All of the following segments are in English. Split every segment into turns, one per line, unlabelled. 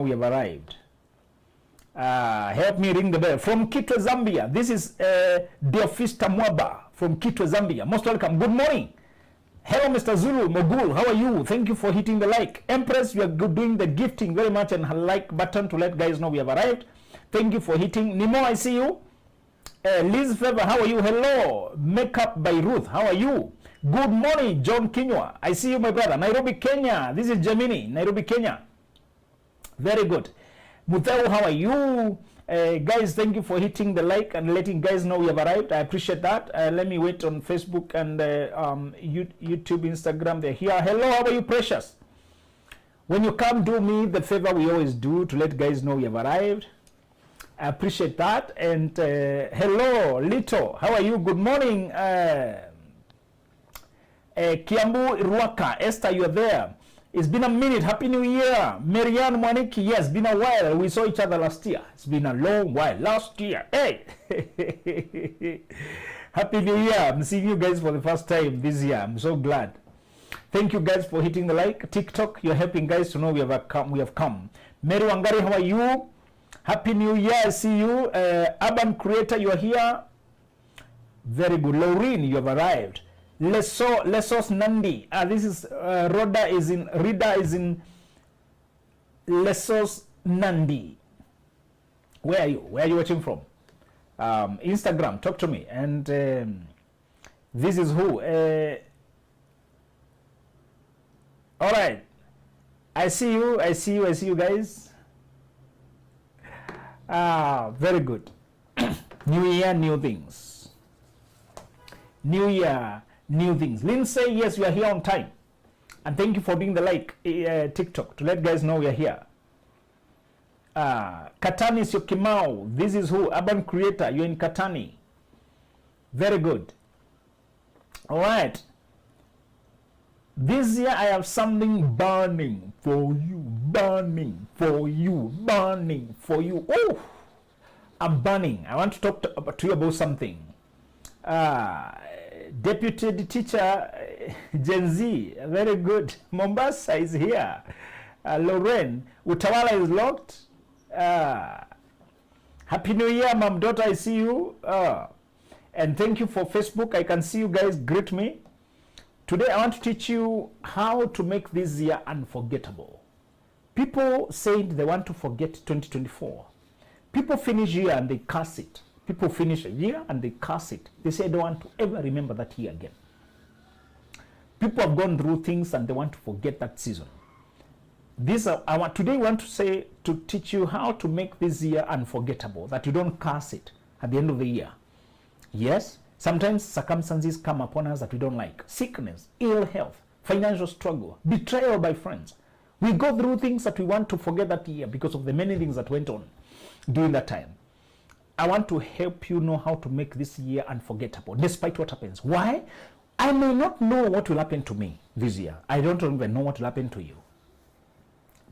We have arrived. Help me ring the bell. From Kitwe, Zambia. This is Deofista Mwaba from Kitwe, Zambia. Most welcome. Good morning. Hello, Mr. Zulu Mogul. How are you? Thank you for hitting the like. Empress, you are doing the gifting very much and like button to let guys know we have arrived. Thank you for hitting. Nemo, I see you. Liz Favor, how are you? Hello. Makeup by Ruth, how are you? Good morning, John Kinywa. I see you, my brother. Nairobi, Kenya. This is Gemini, Nairobi, Kenya. Very good. Muthau, how are you? Guys, thank you for hitting the like and letting guys know we have arrived. I appreciate that. Let me wait on Facebook and YouTube, Instagram. They're here. Hello, how are you, precious? When you come, do me the favor we always do to let guys know we have arrived. I appreciate that. And hello, Lito. How are you? Good morning. Kiambu Ruaka. Esther, you're there. It's been a minute. Happy New Year. Marianne Mwaniki. Yes, been a while. We saw each other last year. It's been a long while. Last year. Hey. Happy New Year. I'm seeing you guys for the first time this year. I'm so glad. Thank you guys for hitting the like. TikTok, you're helping guys to know we have come. Mary Wangari, how are you? Happy New Year. I see you. Urban Creator, you're here. Very good. Laureen, you have arrived. Lesos Nandi. This is Rida is in Lesos Nandi. Where are you? Where are you watching from? Instagram, talk to me. And this is who? All right. I see you guys. Very good. New year, new things. New year, new things. Lindsay, yes, we are here on time. And thank you for doing the like TikTok to let guys know we are here. Katani Syokimau, this is who? Urban Creator, you're in Katani. Very good. All right. This year I have something burning for you, burning for you, burning for you. Oh, I'm burning. I want to talk to you about something. Deputy teacher Gen Z, very good. Mombasa is here. Lorraine, Utawala is locked. Happy New Year, mom, daughter, I see you. And thank you for Facebook. I can see you guys greet me. Today I want to teach you how to make this year unforgettable. People said they want to forget 2024. People finish year and they curse it. People finish a year and they curse it. They say they don't want to ever remember that year again. People have gone through things and they want to forget that season. Today I want to teach you how to make this year unforgettable, that you don't curse it at the end of the year. Yes, sometimes circumstances come upon us that we don't like. Sickness, ill health, financial struggle, betrayal by friends. We go through things that we want to forget that year because of the many things that went on during that time. I want to help you know how to make this year unforgettable, despite what happens. Why? I may not know what will happen to me this year. I don't even know what will happen to you.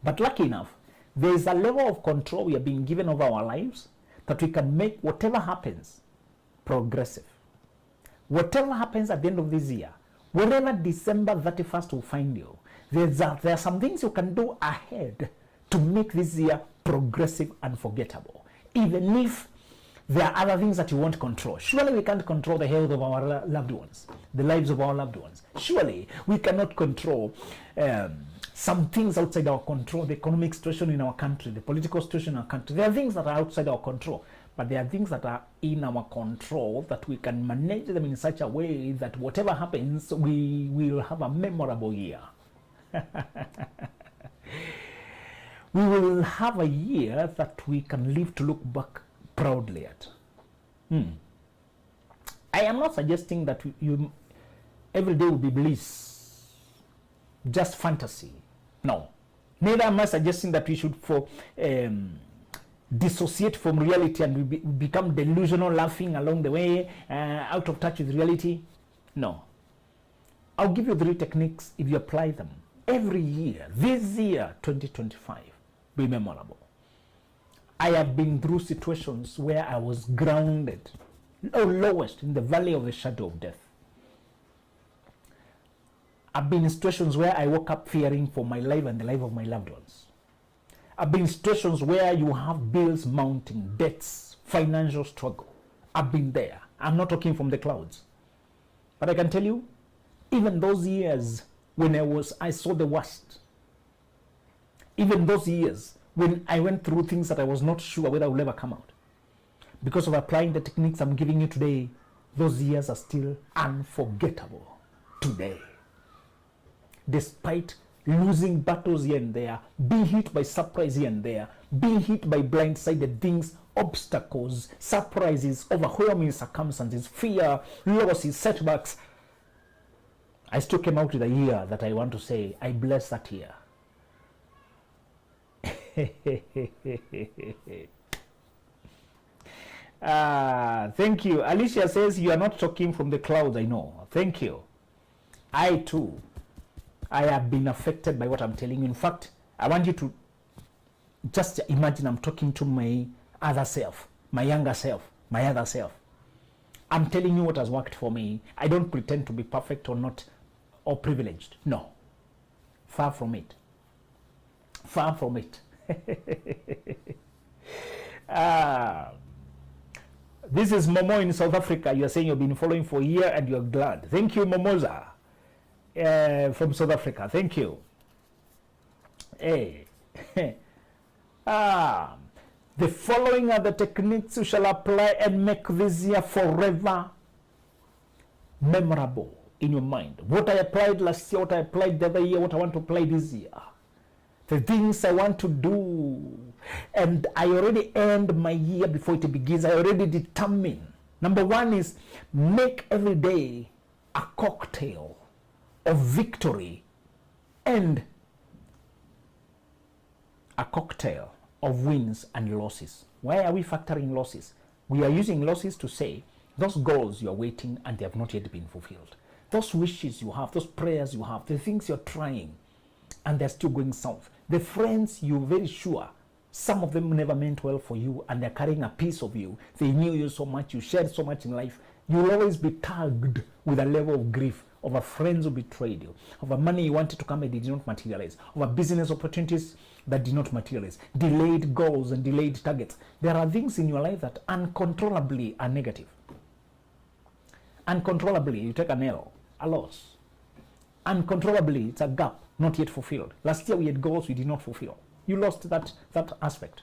But lucky enough, there is a level of control we are being given over our lives that we can make whatever happens progressive. Whatever happens at the end of this year, wherever December 31st will find you, there are some things you can do ahead to make this year progressive and forgettable. Even if there are other things that you won't control. Surely we can't control the health of our loved ones, the lives of our loved ones. Surely we cannot control some things outside our control, the economic situation in our country, the political situation in our country. There are things that are outside our control, but there are things that are in our control that we can manage them in such a way that whatever happens, we will have a memorable year. We will have a year that we can live to look back proudly at. I am not suggesting that you every day will be bliss, just fantasy. No. Neither am I suggesting that we should dissociate from reality and we become delusional, laughing along the way, out of touch with reality. No. I'll give you 3 techniques if you apply them every year. This year, 2025, be memorable. I have been through situations where I was grounded, lowest in the valley of the shadow of death. I've been in situations where I woke up fearing for my life and the life of my loved ones. I've been in situations where you have bills mounting, debts, financial struggle. I've been there. I'm not talking from the clouds. But I can tell you, even those years when I saw the worst, even those years when I went through things that I was not sure whether I would ever come out, because of applying the techniques I'm giving you today, those years are still unforgettable today. Despite losing battles here and there, being hit by surprise here and there, being hit by blindsided things, obstacles, surprises, overwhelming circumstances, fear, losses, setbacks, I still came out with a year that I want to say, I bless that year. Thank you. Alicia says you are not talking from the clouds. I know. Thank you. I too, I have been affected by what I'm telling you. In fact, I want you to just imagine I'm talking to my other self, my younger self, my other self. I'm telling you what has worked for me. I don't pretend to be perfect or not or privileged. No. Far from it. Far from it. This is Momo in South Africa. You are saying you've been following for a year and you're glad. Thank you, Momoza, from South Africa. Thank you. Hey. The following are the techniques you shall apply and make this year forever memorable in your mind. What I applied last year, what I applied the other year, what I want to apply this year. The things I want to do. And I already end my year before it begins. I already determine. Number one is make every day a cocktail of victory and a cocktail of wins and losses. Why are we factoring losses? We are using losses to say those goals you are waiting and they have not yet been fulfilled. Those wishes you have, those prayers you have, the things you're trying and they're still going south. The friends you're very sure, some of them never meant well for you and they're carrying a piece of you. They knew you so much, you shared so much in life. You'll always be tagged with a level of grief over friends who betrayed you, over money you wanted to come and did not materialize, over business opportunities that did not materialize, delayed goals and delayed targets. There are things in your life that uncontrollably are negative. Uncontrollably, you take an L, a loss. Uncontrollably, it's a gap not yet fulfilled. Last year we had goals we did not fulfill. You lost that aspect.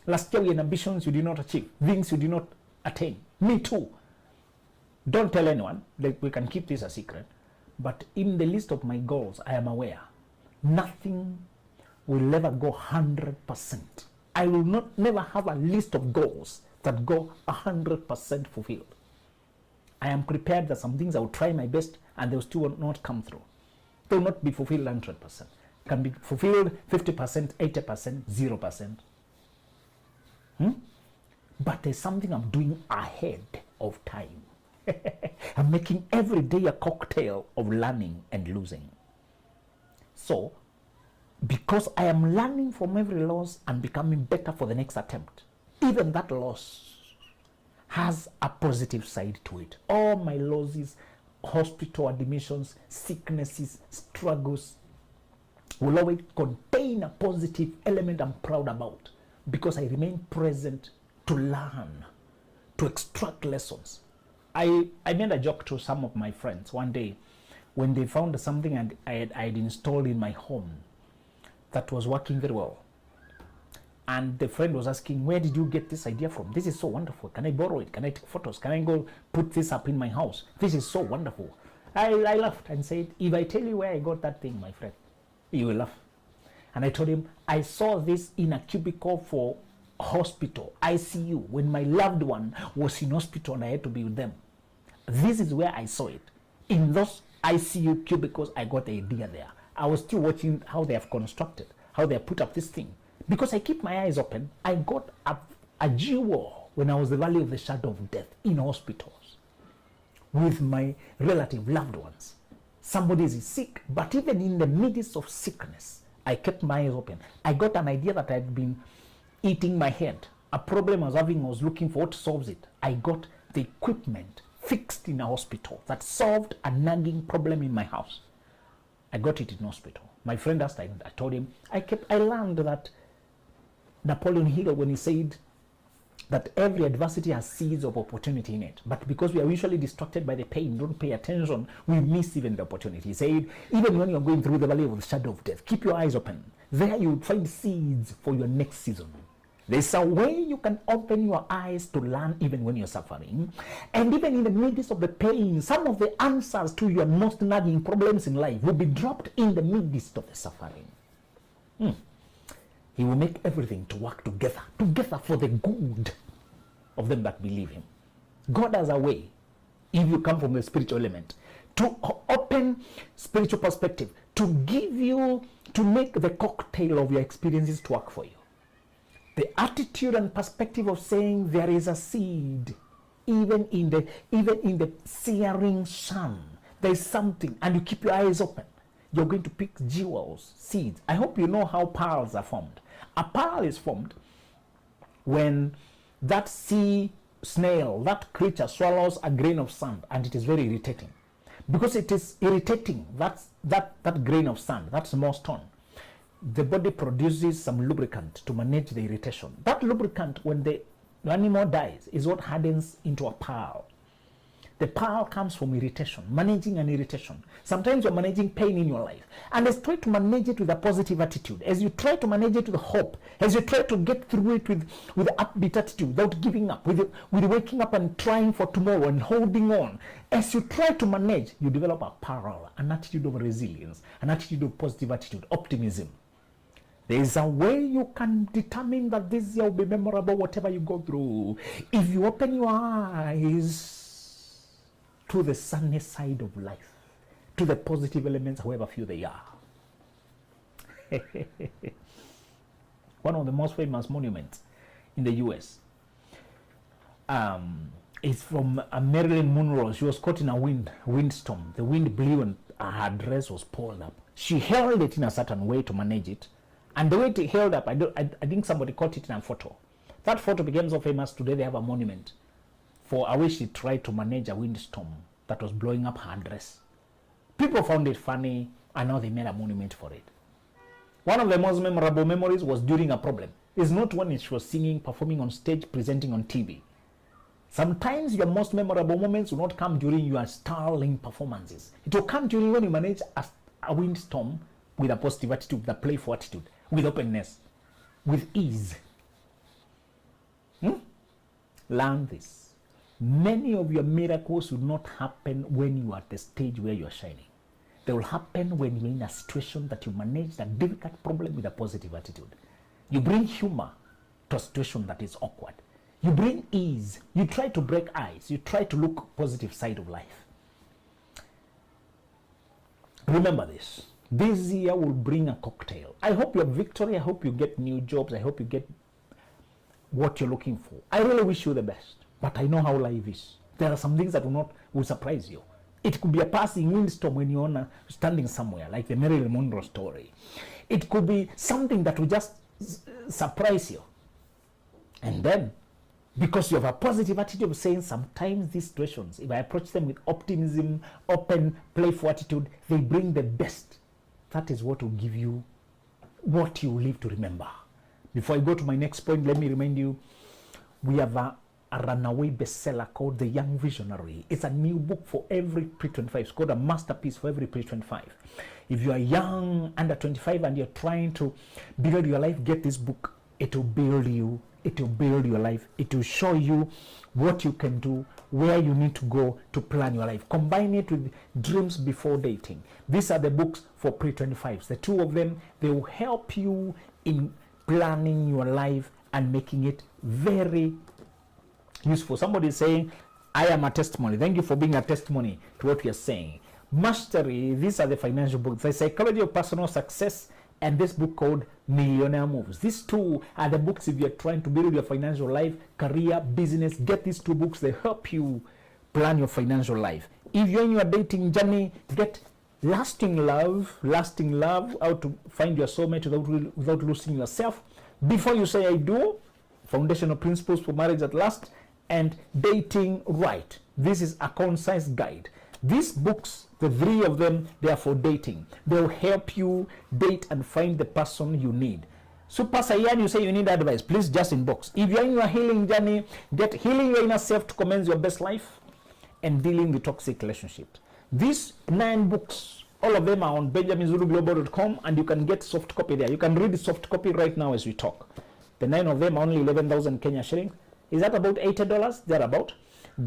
Last year we had ambitions you did not achieve, things you did not attain. Me too. Don't tell anyone, like we can keep this a secret, but in the list of my goals, I am aware nothing will ever go 100%. I will never have a list of goals that go 100% fulfilled. I am prepared that some things I will try my best and they will still not come through. They will not be fulfilled 100%. Can be fulfilled 50%, 80%, 0%. But there's something I'm doing ahead of time. I'm making every day a cocktail of learning and losing. So, because I am learning from every loss and becoming better for the next attempt, even that loss has a positive side to it. All my losses, hospital admissions, sicknesses, struggles will always contain a positive element I'm proud about because I remain present to learn, to extract lessons. I made a joke to some of my friends one day when they found something I had installed in my home that was working very well. And the friend was asking, where did you get this idea from? This is so wonderful. Can I borrow it? Can I take photos? Can I go put this up in my house? This is so wonderful. I laughed and said, if I tell you where I got that thing, my friend, you will laugh. And I told him, I saw this in a cubicle for hospital, ICU, when my loved one was in hospital and I had to be with them. This is where I saw it. In those ICU cubicles, I got the idea there. I was still watching how they have constructed, how they have put up this thing. Because I keep my eyes open, I got a jewel when I was the valley of the shadow of death in hospitals with my relative loved ones. Somebody is sick, but even in the midst of sickness, I kept my eyes open. I got an idea that had been eating my head. A problem I was having, I was looking for what solves it. I got the equipment fixed in a hospital that solved a nagging problem in my house. I got it in hospital. My friend asked, I told him, I learned that Napoleon Hill when he said that every adversity has seeds of opportunity in it. But because we are usually distracted by the pain, don't pay attention, we miss even the opportunity. He said, even when you're going through the valley of the shadow of death, keep your eyes open. There you will find seeds for your next season. There's a way you can open your eyes to learn even when you're suffering. And even in the midst of the pain, some of the answers to your most nagging problems in life will be dropped in the midst of the suffering. He will make everything to work together for the good of them that believe him. God has a way, if you come from the spiritual element, to open spiritual perspective, to give you, to make the cocktail of your experiences to work for you. The attitude and perspective of saying there is a seed, even in the searing sun, there is something, and you keep your eyes open. You're going to pick jewels, seeds. I hope you know how pearls are formed. A pearl is formed when that sea snail, that creature swallows a grain of sand, and it is very irritating. Because it is irritating, that grain of sand, that small stone, the body produces some lubricant to manage the irritation. That lubricant, when the animal dies, is what hardens into a pearl. The pearl comes from irritation, managing an irritation. Sometimes you're managing pain in your life. And let's try to manage it with a positive attitude. As you try to manage it with hope, as you try to get through it with upbeat attitude, without giving up, with waking up and trying for tomorrow and holding on. As you try to manage, you develop a pearl, an attitude of resilience, an attitude of positive attitude, optimism. There is a way you can determine that this year will be memorable, whatever you go through. If you open your eyes to the sunny side of life, to the positive elements, however few they are. One of the most famous monuments in the US is from Marilyn Monroe. She was caught in a windstorm. The wind blew and her dress was pulled up. She held it in a certain way to manage it. And the way it held up, I think somebody caught it in a photo. That photo became so famous, today they have a monument for a way she tried to manage a windstorm that was blowing up her dress. People found it funny, and now they made a monument for it. One of the most memorable memories was during a problem. It's not when she was singing, performing on stage, presenting on TV. Sometimes your most memorable moments will not come during your sterling performances. It will come during when you manage a windstorm with a positive attitude, with a playful attitude, with openness, with ease. Learn this. Many of your miracles will not happen when you are at the stage where you are shining. They will happen when you're in a situation that you manage a difficult problem with a positive attitude. You bring humor to a situation that is awkward. You bring ease. You try to break ice. You try to look positive side of life. Remember this. This year will bring a cocktail. I hope your victory. I hope you get new jobs. I hope you get what you're looking for. I really wish you the best. But I know how life is. There are some things that will surprise you. It could be a passing windstorm when you're standing somewhere, like the Marilyn Monroe story. It could be something that will just surprise you. And then, because you have a positive attitude of saying sometimes these situations, if I approach them with optimism, open, playful attitude, they bring the best. That is what will give you what you live to remember. Before I go to my next point, let me remind you, we have a runaway bestseller called The Young Visionary. It's a new book for every pre-25. It's called a masterpiece for every pre-25. If you are young, under 25, and you're trying to build your life, get this book. It will build you. It will build your life. It will show you what you can do, where you need to go to plan your life. Combine it with Dreams Before Dating. These are the books for pre-25s. The two of them, they will help you in planning your life and making it very useful. Somebody is saying, I am a testimony. Thank you for being a testimony to what we are saying. Mastery, these are the financial books. The Psychology of Personal Success and this book called Millionaire Moves. These two are the books if you're trying to build your financial life, career, business. Get these two books. They help you plan your financial life. If you're in your dating journey, get Lasting Love, how to find your soulmate without losing yourself. Before you say I do, Foundational Principles for Marriage at Last, and Dating Right. This is a concise guide. These books, the three of them, they are for dating. They'll help you date and find the person you need. Super Saiyan, you say you need advice, please just inbox. If you're in your healing journey, get healing your inner self to commence your best life and dealing with toxic relationships. These 9 books, all of them are on benjaminzuluglobal.com, and you can get soft copy there. You can read the soft copy right now as we talk. The 9 of them are only 11,000 Kenya shillings. Is that about $80? Thereabout.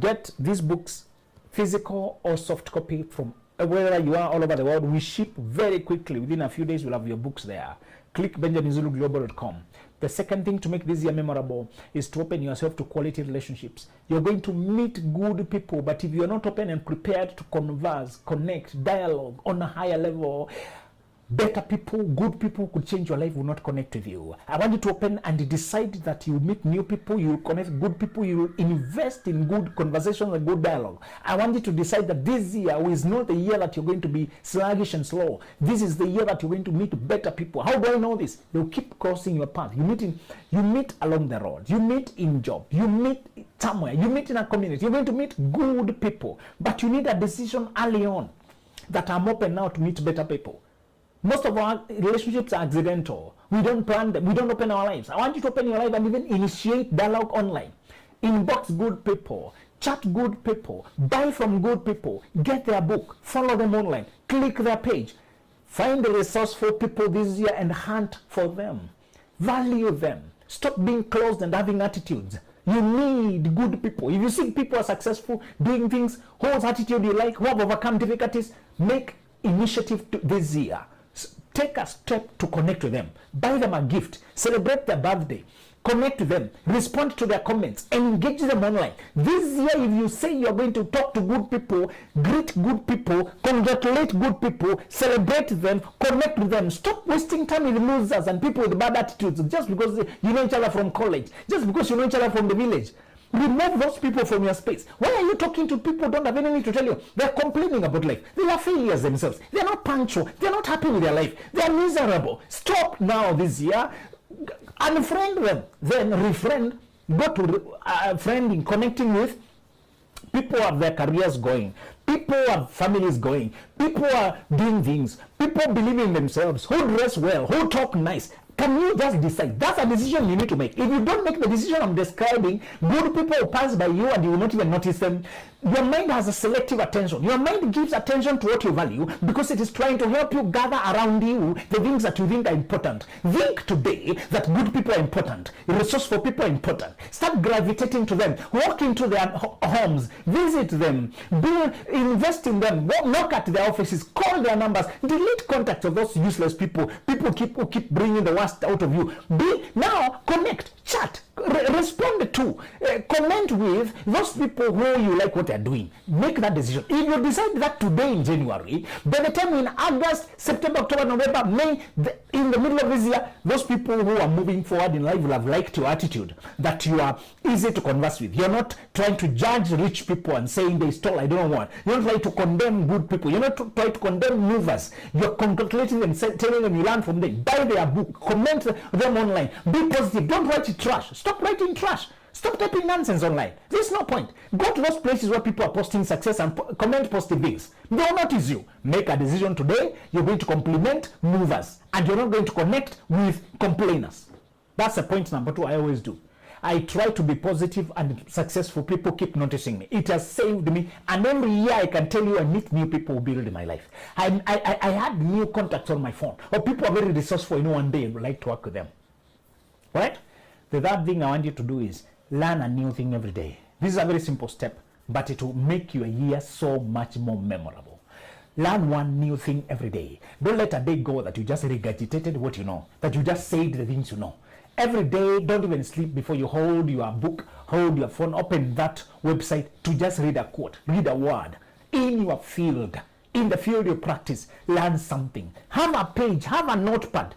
Get these books, physical or soft copy, from wherever you are all over the world. We ship very quickly. Within a few days, you'll have your books there. Click benjaminzuluglobal.com. The second thing to make this year memorable is to open yourself to quality relationships. You're going to meet good people, but if you're not open and prepared to converse, connect, dialogue on a higher level, better people, good people could change your life, will not connect with you. I want you to open and decide that you meet new people, you will connect good people, you will invest in good conversations and good dialogue. I want you to decide that this year is not the year that you're going to be sluggish and slow. This is the year that you're going to meet better people. How do I know this? They'll keep crossing your path. You meet along the road, you meet in job, you meet somewhere, you meet in a community. You're going to meet good people, but you need a decision early on that I'm open now to meet better people. Most of our relationships are accidental. We don't plan them. We don't open our lives. I want you to open your life and even initiate dialogue online. Inbox good people. Chat good people. Buy from good people. Get their book. Follow them online. Click their page. Find the resourceful people this year and hunt for them. Value them. Stop being closed and having attitudes. You need good people. If you see people are successful, doing things, whose attitude you like, who have overcome difficulties, make initiative this year. Take a step to connect with them. Buy them a gift. Celebrate their birthday. Connect to them. Respond to their comments. Engage them online. This year, if you say you're going to talk to good people, greet good people, congratulate good people, celebrate them, connect with them. Stop wasting time with losers and people with bad attitudes just because you know each other from college, just because you know each other from the village. Remove those people from your space. Why are you talking to people who don't have anything to tell you? They're complaining about life. They are failures themselves. They're not punctual. They're not happy with their life. They're miserable. Stop now this year. Unfriend them. Then refriend. Go to friending, connecting with people who have their careers going. People who have families going. People who are doing things. People believe in themselves. Who dress well. Who talk nice. Can you just decide? That's a decision you need to make. If you don't make the decision I'm describing, good people will pass by you and you will not even notice them. Your mind has a selective attention. Your mind gives attention to what you value because it is trying to help you gather around you the things that you think are important. Think today that good people are important. Resourceful people are important. Start gravitating to them. Walk into their homes. Visit them. Invest in them. Knock at their offices. Call their numbers. Delete contacts of those useless people. People keep bringing the worst out of you. Now connect, chat, respond to, comment with those people who you like what they're doing. Make that decision. If you decide that today in January, by the time in August, September, October, November, May, in the middle of this year, those people who are moving forward in life will have liked your attitude, that you are easy to converse with. You're not trying to judge rich people and saying they stole, I don't know what. You're not trying to condemn good people. You're not trying to condemn movers. You're congratulating them, telling them you learn from them. Buy their book. Comment them online. Be positive. Don't write trash. Stop writing trash. Stop typing nonsense online. There's no point. Go to those places where people are posting success and comment positive things. They will notice you. Make a decision today. You're going to compliment movers and you're not going to connect with complainers. That's the point number 2 I always do. I try to be positive and successful. People keep noticing me. It has saved me. And every year I can tell you I meet new people who build in my life. I had new contacts on my phone. Or people are very resourceful. One day I would like to work with them. Right? The third thing I want you to do is learn a new thing every day. This is a very simple step, but it will make your year so much more memorable. Learn one new thing every day. Don't let a day go that you just regurgitated what you know, that you just said the things you know. Every day, don't even sleep before you hold your book, hold your phone, open that website to just read a quote, read a word. In your field, in the field you practice, learn something. Have a page, have a notepad.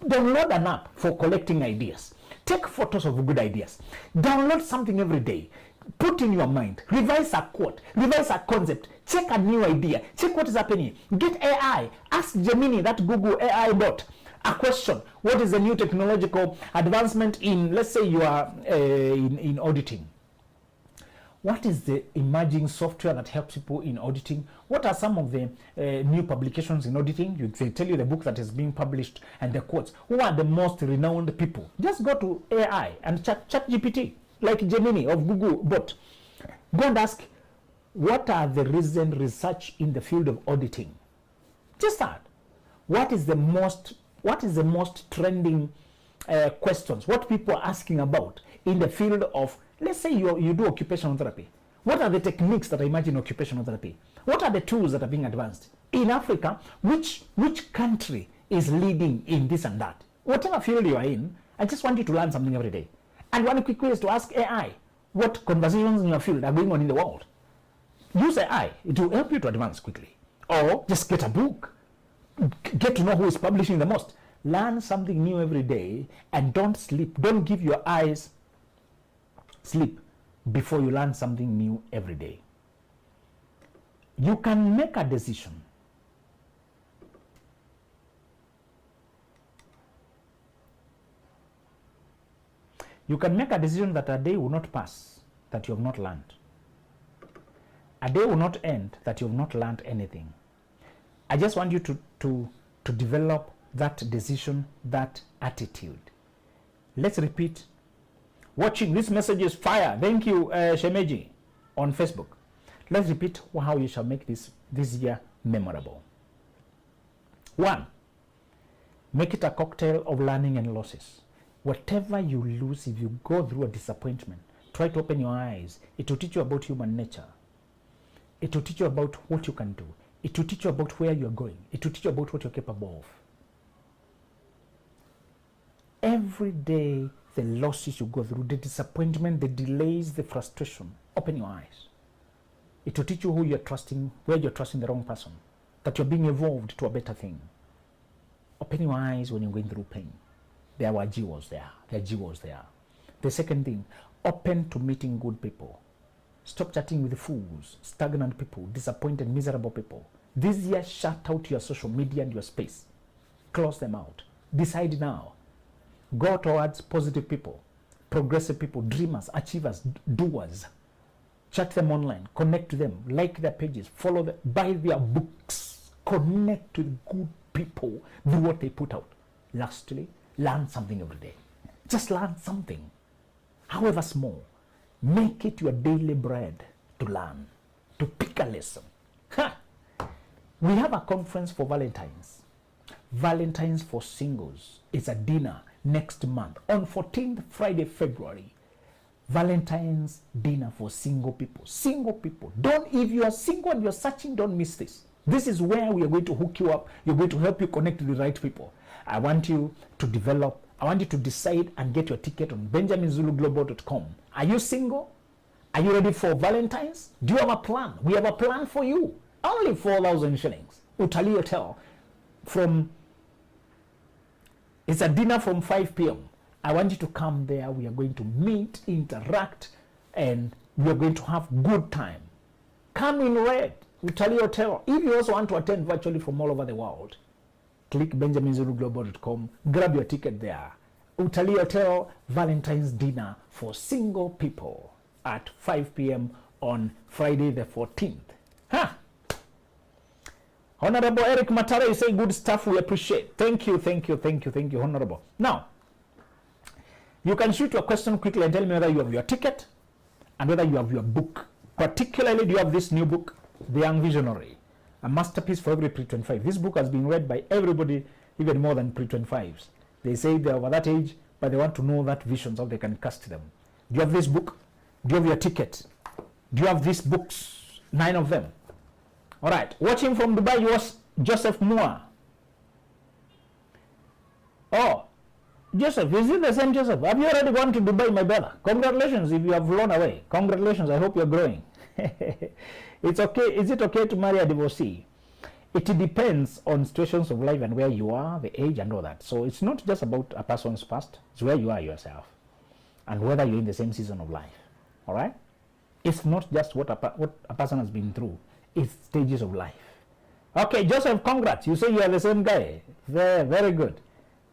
Download an app for collecting ideas. Take photos of good ideas. Download something every day. Put in your mind. Revise a quote. Revise a concept. Check a new idea. Check what is happening. Get AI. Ask Gemini, that Google AI bot, a question. What is the new technological advancement in, let's say you are in auditing. What is the emerging software that helps people in auditing? What are some of the new publications in auditing? They tell you the book that is being published and the quotes. Who are the most renowned people? Just go to AI and chat GPT, like Gemini of Google bot. Go and ask, what are the recent research in the field of auditing? Just that. What is the most trending questions? What people are asking about in the field of, let's say you do occupational therapy. What are the techniques that are emerging in occupational therapy? What are the tools that are being advanced? In Africa, which country is leading in this and that? Whatever field you are in, I just want you to learn something every day. And one quick way is to ask AI, what conversations in your field are going on in the world? Use AI. It will help you to advance quickly. Or just get a book. Get to know who is publishing the most. Learn something new every day and don't sleep. Don't give your eyes sleep before you learn something new every day. You can make a decision. You can make a decision that a day will not pass that you have not learned. A day will not end that you have not learned anything. I just want you to develop that decision, that attitude. Let's repeat. Watching this message is fire. Thank you, Shemeji, on Facebook. Let's repeat how you shall make this year memorable. 1. Make it a cocktail of learning and losses. Whatever you lose, if you go through a disappointment, try to open your eyes. It will teach you about human nature. It will teach you about what you can do. It will teach you about where you're going. It will teach you about what you're capable of. Every day, the losses you go through, the disappointment, the delays, the frustration, open your eyes. It will teach you who you're trusting, where you're trusting the wrong person, that you're being evolved to a better thing. Open your eyes when you're going through pain. There were jewels there. There are jewels there. The second thing, open to meeting good people. Stop chatting with fools, stagnant people, disappointed, miserable people. This year, shut out your social media and your space. Close them out. Decide now. Go towards positive people, progressive people, dreamers, achievers, doers. Chat them online, connect to them, like their pages, follow them, buy their books, connect with good people, do what they put out. Lastly, learn something every day. Just learn something, however small. Make it your daily bread to learn, to pick a lesson. We have a conference for Valentine's. Valentine's for singles. It's a dinner next month on 14th Friday, February. Valentine's dinner for single people. Single people. If you are single and you're searching, don't miss this. This is where we are going to hook you up. You're going to help you connect to the right people. I want you to develop. I want you to decide and get your ticket on benjaminzuluglobal.com. Are you single? Are you ready for Valentine's? Do you have a plan? We have a plan for you. Only 4,000 shillings. Utali Hotel. It's a dinner from 5 p.m. I want you to come there. We are going to meet, interact, and we are going to have good time. Come in red. Utali Hotel. If you also want to attend virtually from all over the world, click benjaminzuluglobal.com. Grab your ticket there. Utali Hotel Valentine's dinner for single people at 5 p.m. on Friday the 14th. Honorable Eric Matara, you say good stuff, we appreciate. Thank you, Honorable. Now, you can shoot your question quickly and tell me whether you have your ticket and whether you have your book. Particularly, do you have this new book, The Young Visionary, a masterpiece for every pre-25. This book has been read by everybody, even more than pre-25s. They say they're over that age, but they want to know that visions, how they can cast them. Do you have this book? Do you have your ticket? Do you have these books? 9 of them. All right. Watching from Dubai was Joseph Moore. Oh, Joseph, is it the same Joseph? Have you already gone to Dubai, my brother? Congratulations if you have flown away. Congratulations. I hope you're growing. It's okay. Is it okay to marry a divorcee? It depends on situations of life and where you are, the age and all that. So it's not just about a person's past. It's where you are yourself and whether you're in the same season of life. All right? It's not just what a person has been through. It's stages of life. Okay, Joseph, congrats. You say you are the same guy. Very, very good.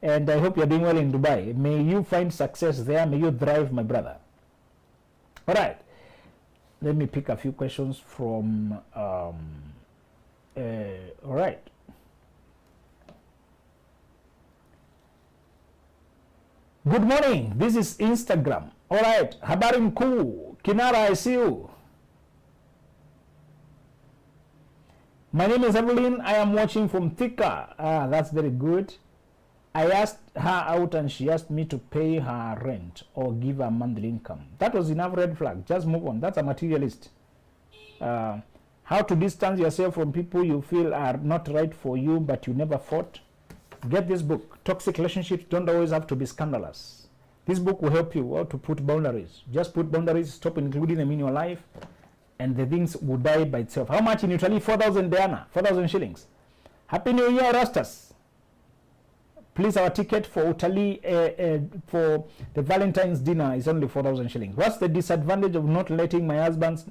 And I hope you're doing well in Dubai. May you find success there. May you thrive, my brother. All right. Let me pick a few questions from, all right. Good morning. This is Instagram. All right. Habari mkuu. Kinara, I see you. My name is Evelyn. I am watching from Thika. Ah, that's very good. I asked her out and she asked me to pay her rent or give her monthly income. That was enough red flag. Just move on. That's a materialist. How to distance yourself from people you feel are not right for you but you never fought. Get this book. Toxic relationships don't always have to be scandalous. This book will help you how to put boundaries. Just put boundaries, stop including them in your life, and the things will die by itself. How much in Italy? 4,000 Diana, 4,000 shillings. Happy New Year, Rastas. Please, our ticket for Italy for the Valentine's dinner is only 4,000 shillings. What's the disadvantage of not letting my husband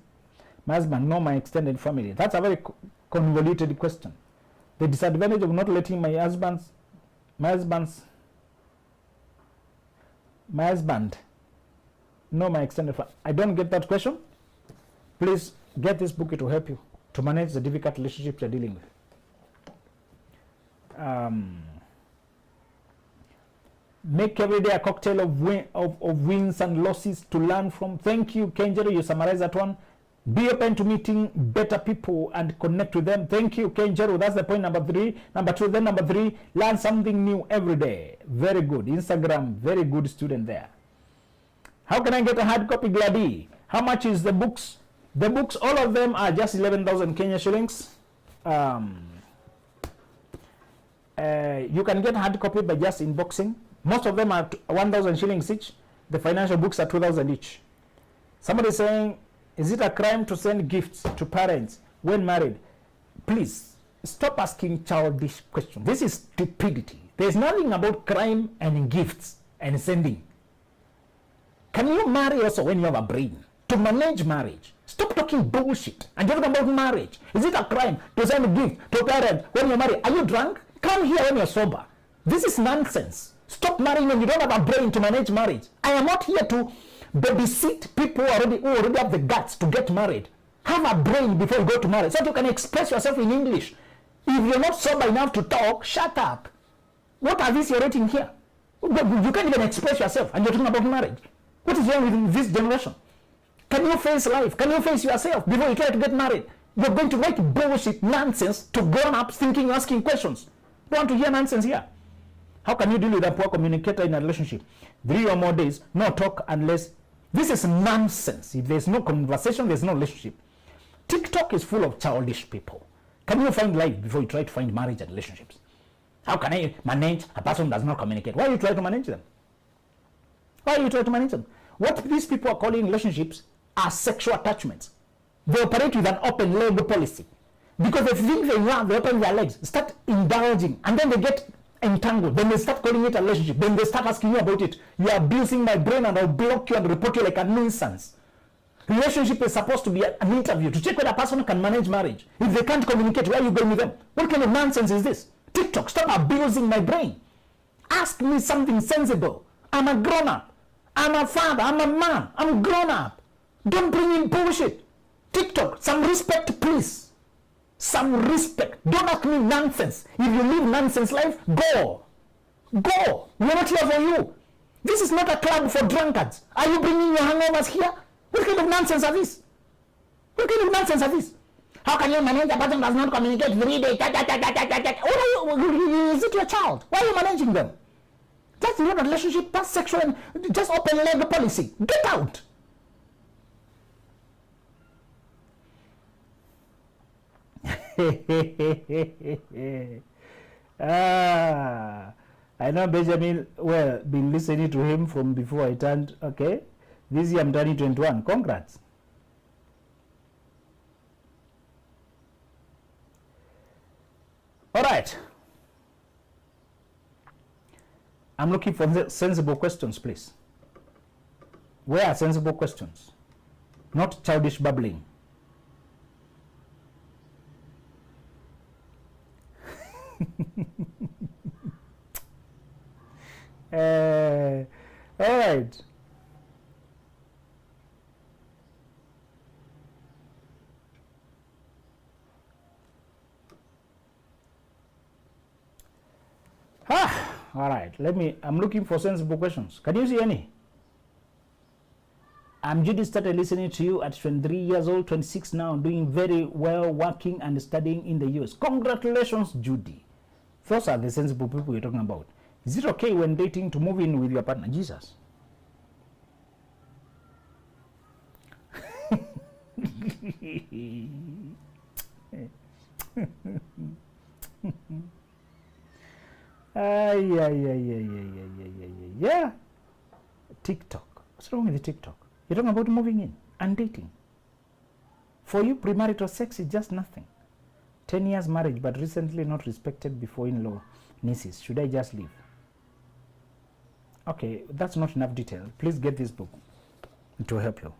know my extended family? That's a very convoluted question. The disadvantage of not letting my husband know my extended family. I don't get that question. Please get this book. It will help you to manage the difficult relationships you're dealing with. Make every day a cocktail of wins and losses to learn from. Thank you, Kenjero. You summarize that one. Be open to meeting better people and connect with them. Thank you, Kenjero. That's the point number 3. Number 2, then number 3, learn something new every day. Very good. Instagram, very good student there. How can I get a hard copy, Glady? How much is the books? The books, all of them are just 11,000 Kenya shillings. You can get hard copy by just inboxing. Most of them are 1,000 shillings each. The financial books are 2,000 each. Somebody is saying, is it a crime to send gifts to parents when married? Please, stop asking childish questions. This is stupidity. There's nothing about crime and gifts and sending. Can you marry also when you have a brain? To manage marriage. Stop talking bullshit and talking about marriage. Is it a crime to send a gift to a parent when you're married? Are you drunk? Come here when you're sober. This is nonsense. Stop marrying when you don't have a brain to manage marriage. I am not here to babysit people who already have the guts to get married. Have a brain before you go to marriage so that you can express yourself in English. If you're not sober enough to talk, shut up. What are these you're writing here? You can't even express yourself and you're talking about marriage. What is wrong with this generation? Can you face life? Can you face yourself before you try to get married? You're going to write bullshit nonsense to grown-ups thinking, asking questions. Don't want to hear nonsense here. How can you deal with a poor communicator in a relationship? 3 or more days, no talk unless... This is nonsense. If there's no conversation, there's no relationship. TikTok is full of childish people. Can you find life before you try to find marriage and relationships? How can I manage a person who does not communicate? Why are you trying to manage them? Why are you trying to manage them? What these people are calling relationships are sexual attachments. They operate with an open leg policy. Because they think they love, they open their legs, start indulging, and then they get entangled. Then they start calling it a relationship. Then they start asking you about it. You are abusing my brain and I'll block you and report you like a nuisance. Relationship is supposed to be an interview to check whether a person can manage marriage. If they can't communicate, where are you going with them? What kind of nonsense is this? TikTok, stop abusing my brain. Ask me something sensible. I'm a grown-up. I'm a father. I'm a man. I'm grown up. Don't bring in bullshit. TikTok, some respect, please. Some respect. Don't ask me nonsense. If you live nonsense life, go. Go. We're not here for you. This is not a club for drunkards. Are you bringing your hangovers here? What kind of nonsense are this? What kind of nonsense are this? How can you manage a person does not communicate 3 days? Is it your child? Why are you managing them? That's not a relationship. That's sexual and just open leg policy. Get out. I know Benjamin, well, been listening to him from before I turned, okay. This year I'm turning 21. Congrats. All right. I'm looking for sensible questions, please. Where are sensible questions? Not childish babbling. All right. All right. I'm looking for sensible questions. Can you see any? Judy started listening to you at 23 years old, 26 now, doing very well, working and studying in the US. Congratulations, Judy. Those are the sensible people you're talking about. Is it okay when dating to move in with your partner? Jesus. Yeah. TikTok. What's wrong with the TikTok? You're talking about moving in and dating. For you, premarital sex is just nothing. 10 years marriage, but recently not respected before in-law nieces. Should I just leave? Okay, that's not enough detail. Please get this book. It will help you.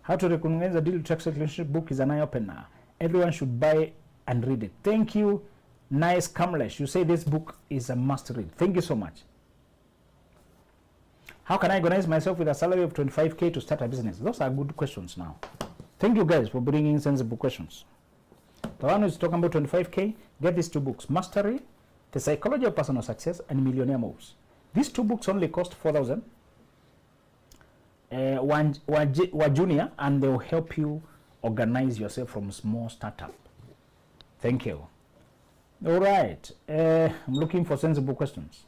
How to Recognize a Deal Toxic Relationship book is an eye-opener. Everyone should buy and read it. Thank you, Nice Kamlesh. You say this book is a must-read. Thank you so much. How can I organize myself with a salary of 25K to start a business? Those are good questions now. Thank you guys for bringing sensible questions. The one who's talking about 25K, get these two books. Mastery, The Psychology of Personal Success, and Millionaire Moves. These two books only cost 4,000. One junior, and they will help you organize yourself from small startup. Thank you. All right. I'm looking for sensible questions.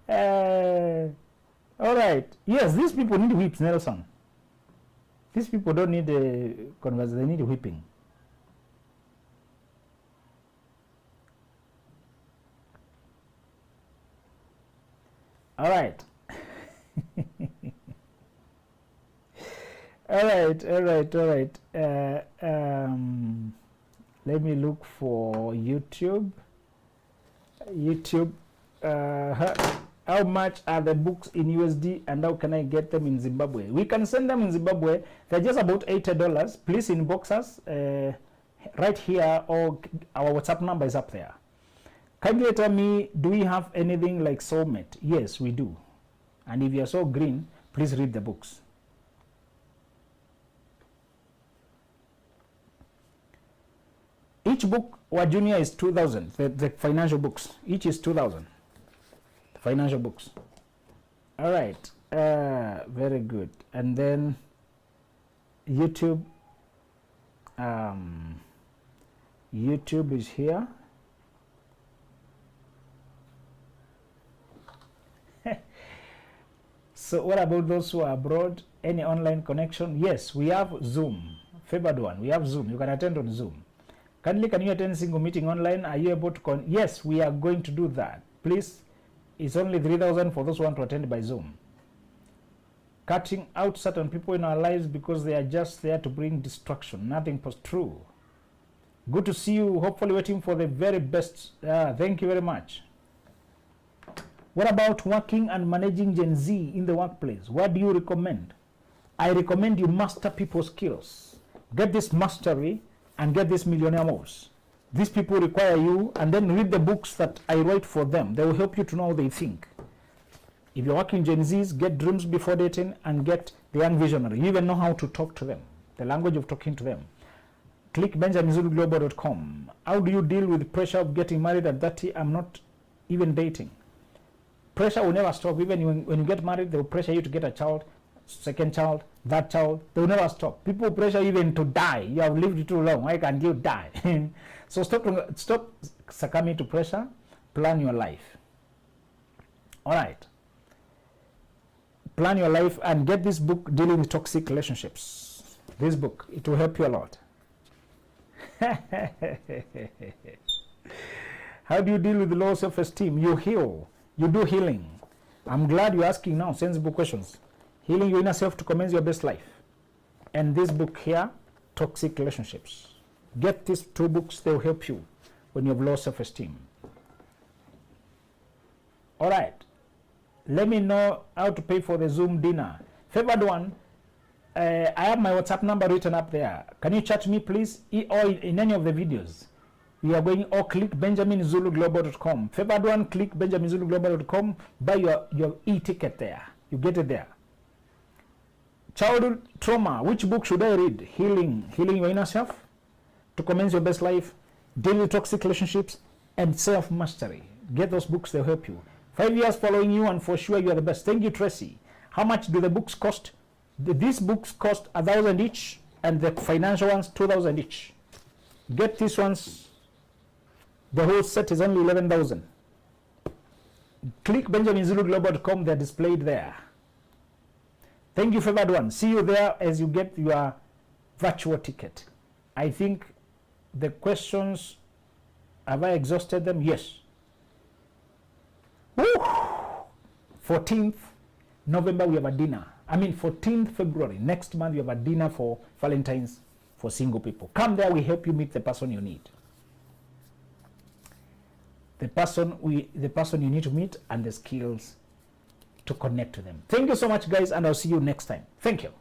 All right. Yes, these people need whips, Nelson. These people don't need a converse, they need whipping. All right. All right. Let me look for YouTube. How much are the books in USD and how can I get them in Zimbabwe? We can send them in Zimbabwe. They're just about $80. Please inbox us right here, or our WhatsApp number is up there. Kindly tell me, do we have anything like Soulmate? Yes, we do. And if you're so green, please read the books. Each book, Junior, is 2,000. The financial books, each is 2,000. The financial books. All right, very good. And then YouTube. YouTube is here. So what about those who are abroad? Any online connection? Yes, we have Zoom. Favored one, we have Zoom. You can attend on Zoom. Kindly, can you attend single meeting online? Are you able to yes, we are going to do that. Please, it's only 3,000 for those who want to attend by Zoom. Cutting out certain people in our lives because they are just there to bring distraction. Nothing was true. Good to see you. Hopefully waiting for the very best. Thank you very much. What about working and managing Gen Z in the workplace? What do you recommend? I recommend you master people skills. Get this mastery and get these millionaire moves. These people require you, and then read the books that I write for them. They will help you to know how they think. If you're working Gen Zs, get Dreams Before Dating and get The Young Visionary. You even know how to talk to them, the language of talking to them. Click benjaminzuluglobal.com. How do you deal with pressure of getting married at 30? I'm not even dating. Pressure will never stop. Even when you get married, they will pressure you to get a child, second child, that child. They will never stop. People pressure even to die. You have lived too long. Why can't you die? So stop succumbing to pressure. Plan your life. All right. Plan your life and get this book, Dealing with Toxic Relationships. This book, it will help you a lot. How do you deal with low self-esteem? You heal. You do healing. I'm glad you're asking now sensible questions. Healing your inner self to commence your best life. And this book here, Toxic Relationships. Get these two books, they will help you when you have low self-esteem. All right. Let me know how to pay for the Zoom dinner. Favored one, I have my WhatsApp number written up there. Can you chat me, please? Or in any of the videos. You are going, or click benjaminzuluglobal.com. Favored one, click benjaminzuluglobal.com. Buy your e-ticket there. You get it there. Childhood trauma. Which book should I read? Healing your inner self. to Commence Your Best Life, Deal with Toxic Relationships, and Self-Mastery. Get those books, they'll help you. 5 years following you, and for sure you are the best. Thank you, Tracy. How much do the books cost? These books cost 1,000 each, and the financial ones 2,000 each. Get these ones. The whole set is only 11,000. Click benjaminzuluglobal.com. They're displayed there. Thank you, favored one. See you there as you get your virtual ticket. I think the questions, have I exhausted them? Yes. Woo! 14th November, we have a dinner. 14th February, next month, we have a dinner for Valentine's for single people. Come there, we help you meet the person you need. The person you need to meet, and the skills to connect to them. Thank you so much, guys, and I'll see you next time. Thank you.